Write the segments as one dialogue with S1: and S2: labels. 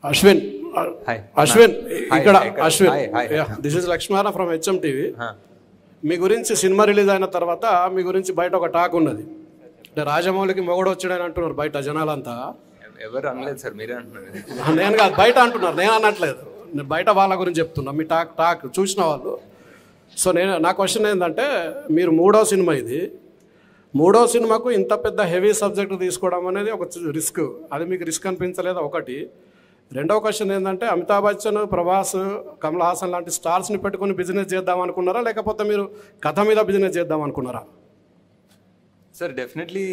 S1: అశ్విన్ అశ్విన్ ఇక్కడ Ashwin,
S2: Hi.
S1: This is Lakshminarayana from HM TV. మీ గురించి సినిమా రిలీజ్ అయిన తర్వాత మీ గురించి బయట ఒక టాక్ ఉన్నది, అంటే రాజమౌళికి మొగడు వచ్చాడని అంటున్నారు బయట జనాలంతా.
S2: ఎవరు అనలేదు సార్, మీరే అంటున్నారు.
S1: నేను కాదు, బయట అంటున్నారు, నేను అనట్లేదు, నేను బయట వాళ్ళ గురించి చెప్తున్నా, మీ టాక్ చూసిన వాళ్ళు. సో నా క్వశ్చన్ ఏంటంటే, మీరు మూడో సినిమా ఇది, మూడో సినిమాకు ఇంత పెద్ద హెవీ సబ్జెక్ట్ తీసుకోవడం అనేది ఒక రిస్క్, అది మీకు రిస్క్ అనిపించలేదా? ఒకటి. రెండవ క్వశ్చన్ ఏంటంటే, అమితాబ్ బచ్చన్, ప్రభాస్, కమల్ హాసన్ లాంటి స్టార్స్ని పెట్టుకుని బిజినెస్ చేద్దాం అనుకున్నారా, లేకపోతే మీరు కథ మీద బిజినెస్ చేద్దాం అనుకున్నారా?
S2: సార్ డెఫినెట్లీ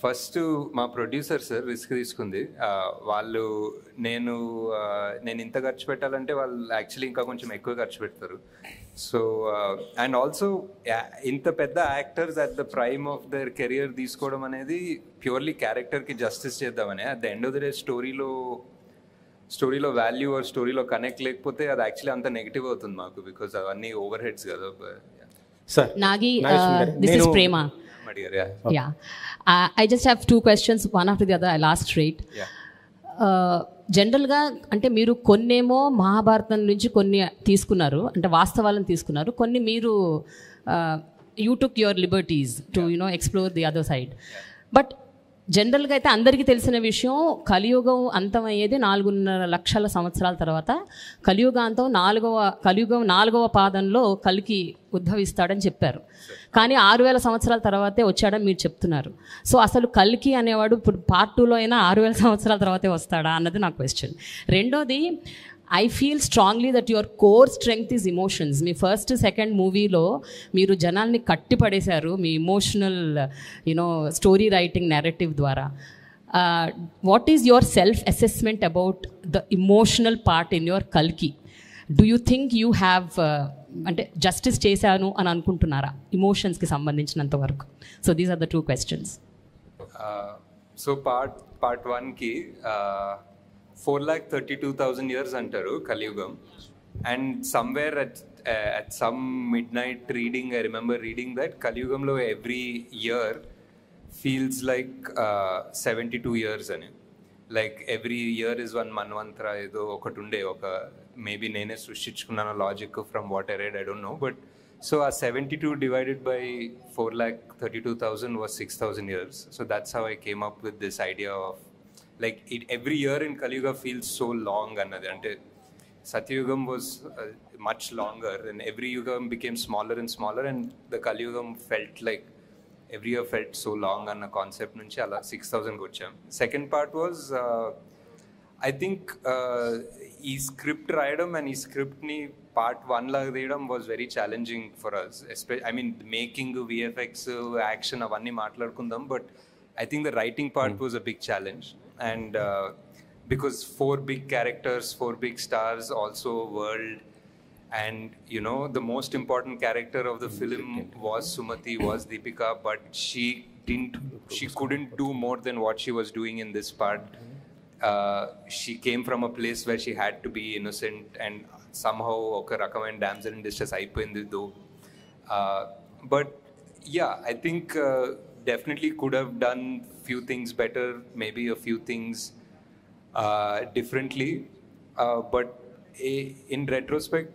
S2: ఫస్ట్ మా ప్రొడ్యూసర్ సార్ రిస్క్ తీసుకుంది. వాళ్ళు నేను ఇంత ఖర్చు పెట్టాలంటే వాళ్ళు యాక్చువల్లీ ఇంకా కొంచెం ఎక్కువ ఖర్చు పెడతారు. సో అండ్ ఆల్సో ఇంత పెద్ద actors at the prime of their career తీసుకోవడం అనేది ప్యూర్లీ క్యారెక్టర్కి జస్టిస్ చేద్దామని. At the end of the day స్టోరీలో వాల్యూ ఆర్ స్టోరీలో కనెక్ట్ లేకపోతే అది యాక్చువల్లీ అంత నెగిటివ్ అవుతుంది మాకు, బికాస్ అవన్నీ ఓవర్ హెడ్స్ కదా.
S3: Sir
S4: Nagi, this is Prema. Yeah. I just have two questions, one after the other. I'll ask straight. జనరల్గా అంటే మీరు కొన్నేమో మహాభారతం నుంచి కొన్ని తీసుకున్నారు, అంటే వాస్తవాలను తీసుకున్నారు, కొన్ని మీరు you took your liberties to explore the other side. But జనరల్గా అయితే అందరికీ తెలిసిన విషయం, కలియుగం అంతమయ్యేది 4.5 లక్షల సంవత్సరాల తర్వాత. కలియుగం 4వ పాదంలో కలికి ఉద్భవిస్తాడని చెప్పారు, కానీ 6000 సంవత్సరాల తర్వాతే వచ్చాడని మీరు చెప్తున్నారు. సో అసలు కల్కి అనేవాడు ఇప్పుడు పార్ట్ 2లో అయినా 6000 సంవత్సరాల తర్వాతే వస్తాడా అన్నది నా క్వశ్చన్. రెండోది, I feel strongly that your core strength is emotions. మీ ఫస్ట్ సెకండ్ మూవీలో మీరు జనాల్ని కట్టిపడేశారు మీ ఇమోషనల్ స్టోరీ రైటింగ్ నెరేటివ్ ద్వారా. What is your self assessment about the emotional part in your కల్కి? Do you think you have అంటే justice చేశాను అని అనుకుంటున్నారా ఇమోషన్స్కి సంబంధించినంత వరకు? So these are the two questions.
S2: So part 1కి 4,32,000 years అంటారు కలియుగం. And somewhere at some midnight reading, I remember reading that కలియుగంలో every year feels like 72 years అని. Like every year is one మన్వంతర ఏదో ఒకటి ఉండే, ఒక మేబీ నేనే సృష్టించుకున్నాను logic from what I read, I don't know. But so ఆ 72 divided by 4,32,000 was 6,000 years. So that's how I came up with this idea of like every year in Kaliyuga feels so long annadi. Ante Satyayugam was much longer and every yugam became smaller and smaller, and the Kaliyugam felt like every year felt so long anna concept nunchi ala 6,000 gocham. Second part was I think ee script rayadam and ee script ni part 1 laga deyadam was very challenging for us. I mean making VFX action avanni maatladukundam, but I think the writing part was a big challenge. And because 4 big characters, 4 big stars, also world, and the most important character of the film was Sumati, was Deepika, but she couldn't do more than what she was doing in this part. She came from a place where she had to be innocent, and somehow oka rakamaina damsel in distress ayipoyindi though. But yeah, I think definitely could have done few things better, maybe a few things differently, but in retrospect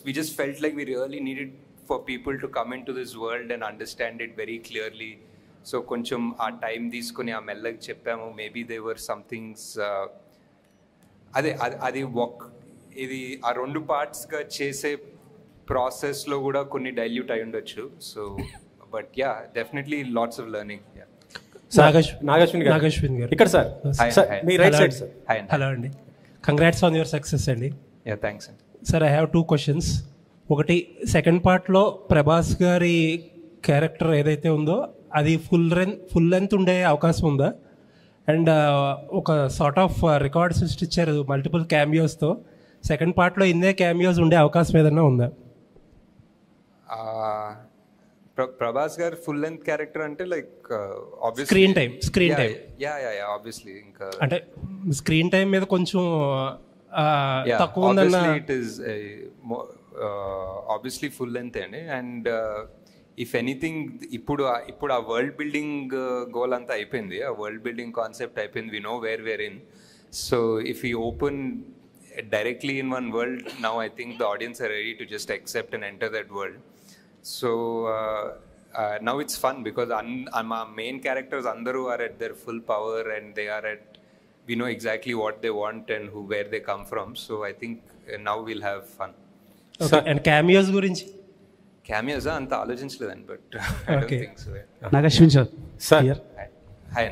S2: we just felt like we really needed for people to come into this world and understand it very clearly. So koncham aa time తీసుకొని ఆ మెల్లగా చెప్పాము. maybe there were some things అది ఇది ఆ 2 parts గా చేసే process లో కూడా కొన్ని డైల్యూట్ అయి ఉండొచ్చు. So but yeah, definitely lots of learning. Yeah.
S3: Nag Ashwin గారు ఇక్కడ సార్, మీ రైట్ సైడ్ సార్.
S5: హలో అండి, కంగ్రాట్స్ ఆన్ యువర్ సక్సెస్ అండి.
S2: యా థ్యాంక్స్ అండి.
S5: Sir, I have 2 questions. ఒకటి, సెకండ్ పార్ట్లో ప్రభాస్ గారి క్యారెక్టర్ ఏదైతే ఉందో అది ఫుల్ లెంత్ ఉండే అవకాశం ఉందా? అండ్ ఒక సార్ట్ ఆఫ్ రికార్డ్ సృష్టించారు మల్టిపుల్ క్యామియోస్తో. సెకండ్ పార్ట్లో ఇన్నే క్యామియోస్ ఉండే అవకాశం ఏదైనా ఉందా?
S2: ప్రభాస్ గారు ఫుల్ లెంత్ క్యారెక్టర్ అంటే like obviously
S5: screen time
S2: yeah obviously ఇంకా
S5: అంటే స్క్రీన్ టైం మీద కొంచెం తక్కువ ఉందన్న.
S2: It is obviously full length అండి. అండ్ ఇఫ్ ఎనీథింగ్ ఇప్పుడు ఆ వరల్డ్ బిల్డింగ్ గోల్ అంతా అయిపోయింది, ఆ వరల్డ్ బిల్డింగ్ కాన్సెప్ట్ అయిపోయింది. We know where in. So if we open directly in one world, now I think the audience are ready to just accept and enter that world. So now it's fun because our main characters andaru are at their full power and they are at, we know exactly what they want and where they come from. So I think now we'll have fun.
S5: Okay. And cameos గురించి
S2: Cameos అంత ఆలోచించలేదండి, but I don't
S5: Okay.
S2: think so.
S6: Nagashwin sir.
S3: Sir.
S6: Here.
S2: Hi.